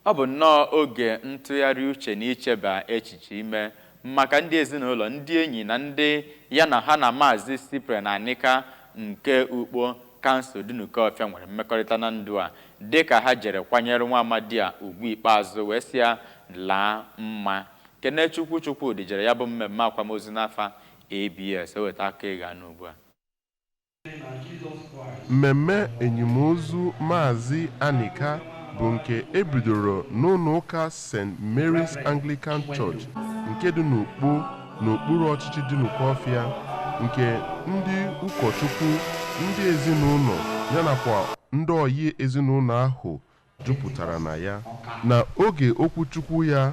Ọ bụ nnọọ oge ntụgharị uche na icheba echiche ime maka ndị ezinụlọ, ndị enyi na ndị ya na ha na Maazị Cyprain na Anika nke ukpo kansụl Dunukofia nwere mmekọrịta na ndụ a dịka ha jere kwanyere nwa amadi a ugwu ikpeazụ wee sị ya laa mma. Kenechukwu jere ya bụ mmemme akwamozu n'afa ABS eweta aka ịga n'ugbu a. Mmemme enyimozu Maazị Anika bụ nke ebidoro n'ụlọ ụka St. Mary's Anglican Church nke dị n'okpuru ọchịchị Dunukofia, nke ndị ụkọchukwu, ndị ezinụlọ yanakwa ndị oyi ezinụlọ ahụ jupụtara na ya. Na oge okwuchukwu ya,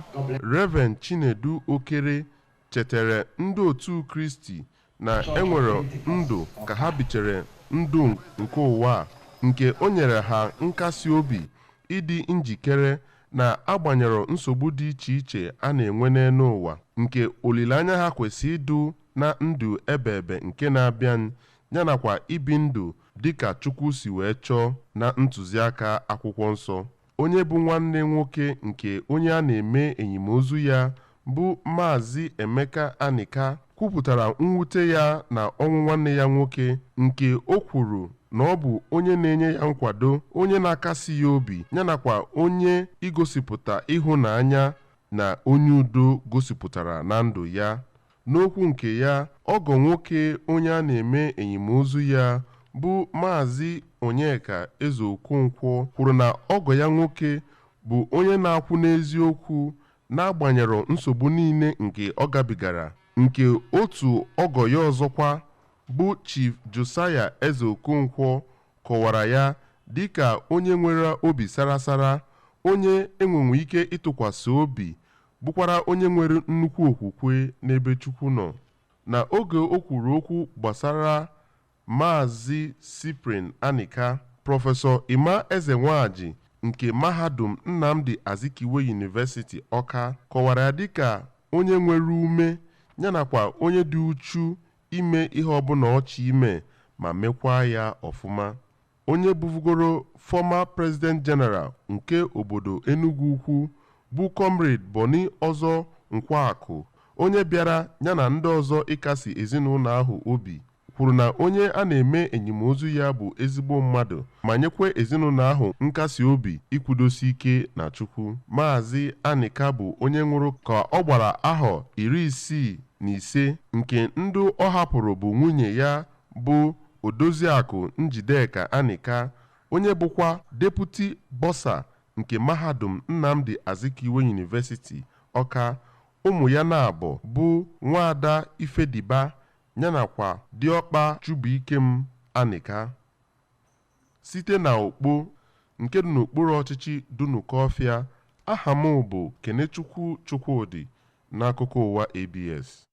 Reverend Chinedu Okere chetara ndị otu Kristi na enwere ndụ ka ha bichere ndụ nke ụwa, nke o nyere ha nkasi obi ịdị njikere na agbanyere nsogbu dị iche iche a na-enwe n'ụwa, nke olileanya ha kwesị ịdụ na ndụ ebe nke na-abịa yanakwa ibi ndụ dịka Chukwu si wee chọọ na ntụziaka akwụkwọ nsọ. Onye bụ nwanne nwoke nke onye a na-eme enyimozu ya bụ Maazị Emeka Anika kwupụtara mwute ya na ọnwụ nwanne ya nwoke, nke o kwuru na ọ bụ onye na-enye ya nkwado, onye na-akasi ya obi yanakwa onye igosipụta ịhụnanya na onye udo gosipụtara na ndụ ya. N'okwu nke ya, ọgọ nwoke onye a na-eme enyimozu ya bụ Maazị Onyeka Ezeokonkwo kwuru na ọgọ ya nwoke bụ onye na-akwụ n'eziokwu n'agbanyere nsogbu niile nke ọ gabigara, nke otu ọgọ ya ọzọkwa bụ Chief Josiah Ezeokonkwo kọwara ya dịka onye nwere obi sarasara, onye enwenwe ike ịtụkwasị obi, bụkwara onye nwere nnukwu okwukwe n'ebe Chukwu nọ. Na oge o kwuru okwu gbasara Maazị Cyprain Anika, Prọfesọ Ima Ezenwaji nke Mahadum Nnamdi Azikiwe University Ọka kọwara ya dịka onye nwere ume yanakwa onye dị uchu ime ihe ọbụla ọchị ime ma mekwa ya ọfụma. Onye bụvugoro former President General nke obodo Enugu Ukwu bụ Comrade Boni Ọzọ Nkwakụ, onye bịara yana ndị ọzọ ịkasi ezinụlọ ahụ obi, kwuru na onye a na-eme enyimozu ya bụ ezigbo mmadụ ma nyekwa ezinụlọ ahụ nkasi obi ikwudosi ike na Chukwu. Maazị Anika bụ onye nwụrụ ka ọ gbara ahọ 65, nke ndị ọ hapụrụ bụ nwunye ya bụ Odoziakụ Njideka Anika, onye bụkwa Deputy Bursar nke Mahadum Nnamdi Azikiwe University Ọka. Ụmụ ya na-abụ bụ Nwaada Ifediba yanakwa Diọkpa Chubuikem Anika. Site na okpo nke dị n'okpuru ọchịchị Dunukofia, aha m bụ Kenechukwu Chukwudị n'akụkọ ụwa ABS.